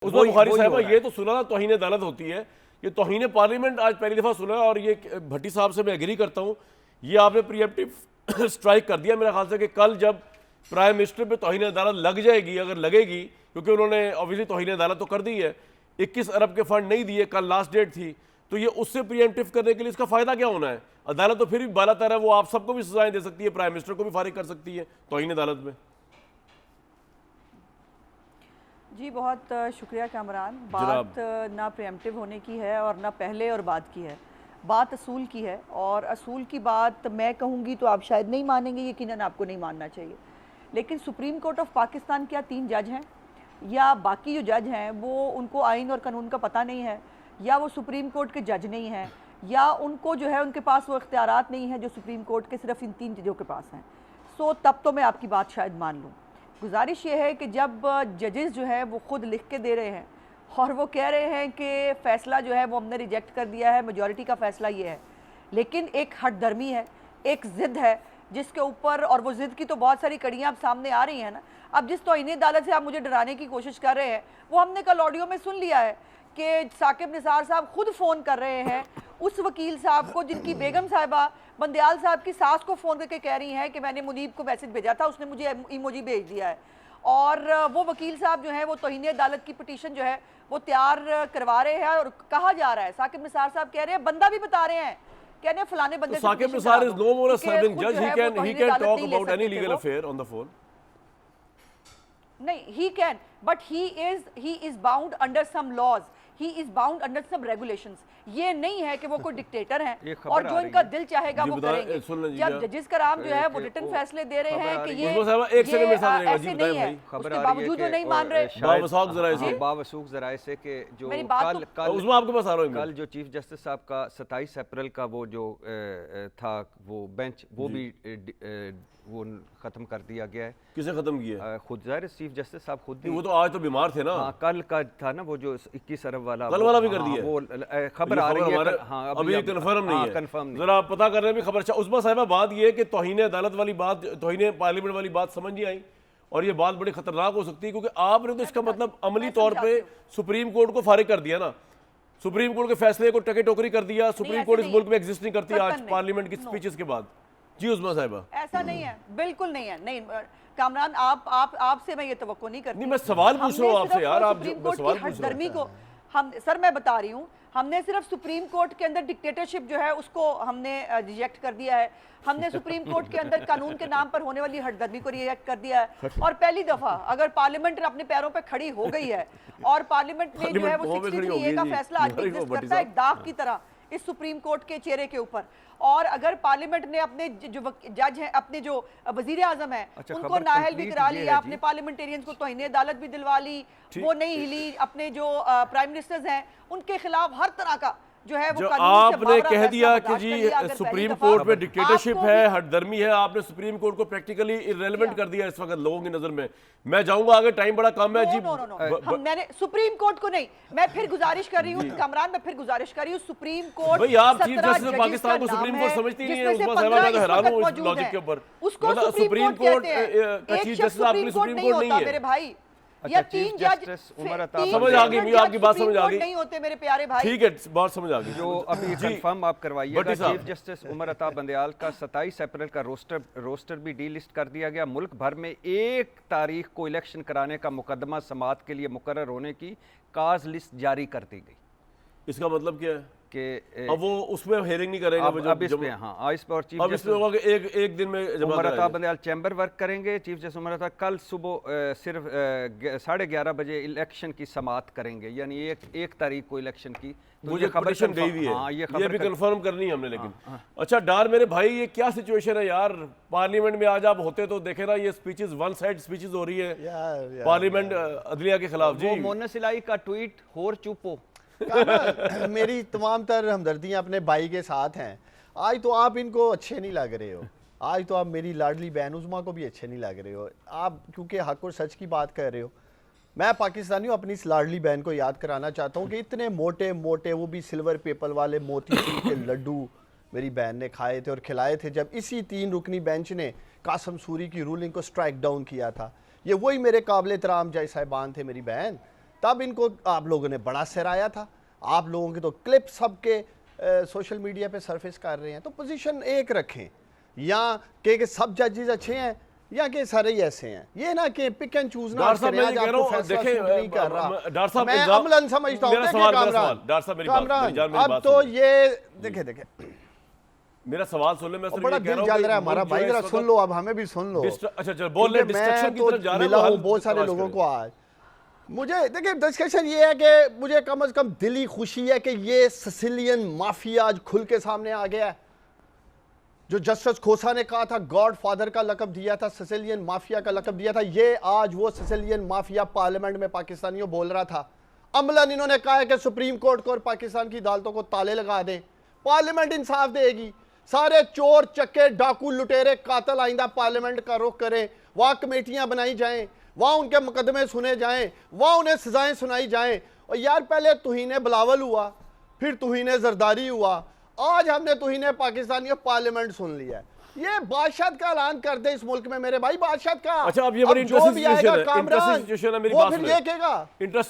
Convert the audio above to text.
उसमें बुखारी साहब ये तो सुना ना तौहीन अदालत होती है, ये तौहीन पार्लियामेंट आज पहली दफ़ा सुना है। और ये भट्टी साहब से मैं एग्री करता हूँ, ये आपने प्रीएम्प्टिव स्ट्राइक कर दिया मेरे ख्याल से कि कल जब प्राइम मिनिस्टर पे तौहीन अदालत लग जाएगी, अगर लगेगी, क्योंकि उन्होंने ऑब्वियसली तौहीन अदालत तो कर दी है, 21 अरब के फंड नहीं दिए, कल लास्ट डेट थी, तो ये उससे प्रीएम्प्टिव करने के लिए इसका फ़ायदा क्या होना है? अदालत तो फिर भी बालातर है, वो आप सबको भी सजाएं दे सकती है, प्राइम मिनिस्टर को भी फारिग कर सकती है तौहीन अदालत में। जी बहुत शुक्रिया कामरान। बात ना प्रीएम्प्टिव होने की है और ना पहले और बाद की है, बात असूल की है। और असूल की बात मैं कहूँगी तो आप शायद नहीं मानेंगे, यकीनन आपको नहीं मानना चाहिए, लेकिन सुप्रीम कोर्ट ऑफ पाकिस्तान क्या 3 जज हैं, या बाकी जो जज हैं वो उनको आइन और कानून का पता नहीं है, या वो सुप्रीम कोर्ट के जज नहीं हैं, या उनको जो है उनके पास वो इख्तियारात नहीं है जो सुप्रीम कोर्ट के सिर्फ इन 3 जजों के पास हैं। सो तब तो मैं आपकी बात शायद मान लूँ। गुजारिश ये है कि जब जजेस जो है वो ख़ुद लिख के दे रहे हैं और वो कह रहे हैं कि फ़ैसला जो है वो हमने रिजेक्ट कर दिया है, मेजॉरिटी का फ़ैसला ये है, लेकिन एक हटदर्मी है, एक ज़िद है जिसके ऊपर, और वो ज़िद की तो बहुत सारी कड़ियाँ अब सामने आ रही हैं ना। अब जिस तौहीन अदालत से आप मुझे डराने की कोशिश कर रहे हैं, वो हमने कल ऑडियो में सुन लिया है कि साकिब निसार साहब खुद फ़ोन कर रहे हैं उस वकील साहब को जिनकी बेगम साहिबा बंदयाल साहब की सास को फ़ोन करके कह रही हैं कि मैंने मुनीब को मैसेज भेजा था, उसने मुझे इमोजी भेज दिया है। और वो वकील साहब जो है वो तौहीन अदालत की पिटीशन जो है वो तैयार करवा रहे हैं, और कहा जा रहा है, साकिब निसार साहब कह रहे हैं, बंदा भी बता रहे हैं, कह रहे हैं फलाने बंदे से Saqib Nisar is no more a serving जज, he can talk about any legal affair on the phone. नहीं, he can, but he is bound under some laws, he is bound under some regulations. ये नहीं है कि वो कोई डिक्टेटर हैं और जो इनका दिल चाहेगा वो करेंगे। जब जजेस का नाम जो है वो रिटन फैसले दे रहे हैं कि ये ऐसे नहीं है, उसके बावजूद वो नहीं मान रहे। बावसूख ज़राए से कि जो कल जो चीफ जस्टिस साहब का 27 अप्रैल का वो जो था वो बेंच, वो भी वो खत्म कर दिया गया है। किसे खत्म किया? खुद ज़ाहिर चीफ जस्टिस साहब खुद ही, वो तो आज तो बीमार थे ना। हाँ, कल का था ना वो जो 21 अरब वाला, कल वाला भी कर दिया। वो खबर आ रही है, हाँ, अभी कंफर्म नहीं है, कंफर्म नहीं, जरा पता कर रहे हैं भी खबर। उस्मा साहिबा, बात ये है कि तौहीन अदालत वाली बात, तौहीन पार्लियामेंट वाली बात समझ नहीं आई, और ये बात बड़ी खतरनाक हो सकती है, क्योंकि आपने तो इसका मतलब अमली तौर पर सुप्रीम कोर्ट को फारिग कर दिया ना, सुप्रीम कोर्ट के फैसले को टके टोकरी कर दिया। सुप्रीम कोर्ट इस मुल्क में एग्जिस्ट नहीं करती आज पार्लियामेंट की स्पीचेस के बाद। जी उस्मा साहिबा, ऐसा नहीं है, बिल्कुल नहीं है। नहीं कामरान, आपसे मैं ये तवक्को नहीं करती। नहीं, मैं सवाल पूछ रहा हूँ आपसे यार, आप सुप्रीम कोर्ट की हटदर्मी को हम, सर मैं बता रही हूँ, हमने सिर्फ सुप्रीम कोर्ट के अंदर डिक्टेटरशिप जो है उसको हमने रिजेक्ट कर दिया है, हमने सुप्रीम कोर्ट के अंदर कानून के नाम पर होने वाली हटदर्मी को रिजेक्ट कर दिया है। और पहली दफा अगर पार्लियामेंट अपने पैरों पे खड़ी हो गई है और पार्लियामेंट में जो है वो 63A का फैसला आज भी एग्जिस्ट करता है, एक दाग की तरह इस सुप्रीम कोर्ट के चेहरे के ऊपर। और अगर पार्लियामेंट ने अपने जो जज हैं, अपने जो वजीर आजम है, उनको नाअहल भी करा लिया, अपने पार्लियामेंटेरियंस को तौहीन अदालत भी दिलवा ली, वो नहीं हिली, अपने जो प्राइम मिनिस्टर्स हैं उनके खिलाफ हर तरह का जो है वो आपने कह दिया कि जी सुप्रीम कोर्ट में डिक्टेटरशिप है, हटदर्मी है, आपने सुप्रीम कोर्ट को प्रैक्टिकली इररेलेवेंट कर दिया इस वक्त लोगों की नजर में। मैं जाऊंगा आगे, टाइम बड़ा कम है जी। मैंने सुप्रीम कोर्ट को नहीं, मैं फिर गुजारिश कर रही हूँ कामरान, मैं फिर गुजारिश कर रही हूँ, सुप्रीम कोर्ट भाई आप चीफ जस्टिस पाकिस्तान को सुप्रीम कोर्ट समझती नहीं है। उस्मा साहिबा, मैं तो हैरान हूँ इस लॉजिक के ऊपर। उसको सुप्रीम कोर्ट का चीफ जस्टिस आपकी सुप्रीम कोर्ट नहीं है मेरे भाई। या 3 जज समझ आ गई, आपकी बात समझ आ गई, नहीं होते मेरे प्यारे भाई। ठीक है, बात समझ आ गई। जो अभी कंफर्म आप करवाइएगा, चीफ जस्टिस उमर अता बंदयाल का 27 अप्रैल का रोस्टर भी डीलिस्ट कर दिया गया। मुल्क भर में 1 तारीख को इलेक्शन कराने का मुकदमा समाअत के लिए मुकर्रर होने की काज लिस्ट जारी कर दी गई। इसका मतलब क्या है कि अब वो उसमें हेयरिंग नहीं करेंगे अब इस पे, हाँ इस पे, और चीफ जस्टिस होगा कि एक दिन में उमर अता बंदयाल चैम्बर वर्क करेंगे। चीफ जस्टिस उमर अता कल सुबह सिर्फ 11:30 बजे इलेक्शन की समाअत करेंगे, यानी एक तारीख को इलेक्शन की। तो मुझे खबर गई हुई है, हाँ, ये भी कंफर्म करनी है हमने। लेकिन अच्छा डार मेरे भाई, ये क्या सिचुएशन है यार पार्लियामेंट में? आज आप होते तो देखे ना, ये स्पीचेस वन साइड स्पीचेस हो रही है पार्लियामेंट अदलिया के खिलाफ। जी मोनस इलाही का ट्वीट, होर चुपो। मेरी तमाम तर हमदर्दियाँ अपने भाई के साथ हैं। आज तो आप इनको अच्छे नहीं लग रहे हो, आज तो आप मेरी लाडली बहन उस्मा को भी अच्छे नहीं लग रहे हो आप, क्योंकि हक और सच की बात कर रहे हो। मैं पाकिस्तानी हूँ, अपनी इस लाडली बहन को याद कराना चाहता हूँ कि इतने मोटे मोटे, वो भी सिल्वर पेपर वाले मोतीचूर के लड्डू मेरी बहन ने खाए थे और खिलाए थे जब इसी 3 रुकनी बेंच ने कासम सूरी की रूलिंग को स्ट्राइक डाउन किया था। ये वही मेरे काबिल एहतराम जज साहिबान थे मेरी बहन, तब इनको आप लोगों ने बड़ा सराया था। आप लोगों के तो क्लिप सबके सोशल मीडिया पे सरफेस कर रहे हैं। तो पोजीशन एक रखें, या कि सब जजेस अच्छे हैं या कि सारे ही ऐसे हैं। ये ना कि पिक एंड चूज ना डॉक्टर साहब करें। मैं आज कह रहा आपको हूं, फैसला देखें सूट नहीं कर रहा। डॉक्टर साहब मैं इल्जाम- अमलन समझता हूं। मेरा सवाल, कामरान, डॉक्टर साहब मेरी बात कामरान, अब सुनिए। तो ये देखे मेरा सवाल सुन ले, मैं सिर्फ बड़ा ये कह दिल रहा हूं जल कि रहा है हमारा मुल्क भाई, जो है जरा इस सुन वक्त लो, अब हमें भी सुन लो। अच्छा चलो बोल रहे, क्योंकि डिस्ट्रक्शन मैं की तो तरफ जा रहे मिला हैं, हूं बहुत सारे लोगों को आज। मुझे देखिए डिस्कशन ये है कि मुझे कम से कम दिली खुशी है कि ये सिसिलियन माफिया आज खुल के सामने आ गया है। जो जस्टिस खोसा ने कहा था गॉड फादर का लकब दिया था, सिसिलियन माफिया का लकब दिया था, ये आज वो सिसिलियन माफिया पार्लियामेंट में पाकिस्तानियों बोल रहा था। अमलन इन्होंने कहा है कि सुप्रीम कोर्ट को और पाकिस्तान की अदालतों को ताले लगा दें, पार्लियामेंट इंसाफ देगी। सारे चोर चक्के डाकू लुटेरे कातिल आइंदा पार्लियामेंट का रुख करें, वहां कमेटियां बनाई जाएं, वहां उनके मुकदमे सुने जाएं, वहां उन्हें सजाएं सुनाई जाएं। और यार पहले तुहीने बिलावल हुआ, फिर तुहीने जरदारी हुआ, आज हमने तुहीने पाकिस्तानियों पार्लियामेंट सुन लिया है। ये बादशाह का ऐलान कर दे इस मुल्क में मेरे भाई, बादशाह का। अच्छा अब ये बड़ी जो इंटरेस्टिंग भी आएगा सिचुएशन है, कामरान, इंटरेस्टिंग सिचुएशन है, मेरी वो बात फिर सुनिए। ये कहेगा इंटरेस्टिंग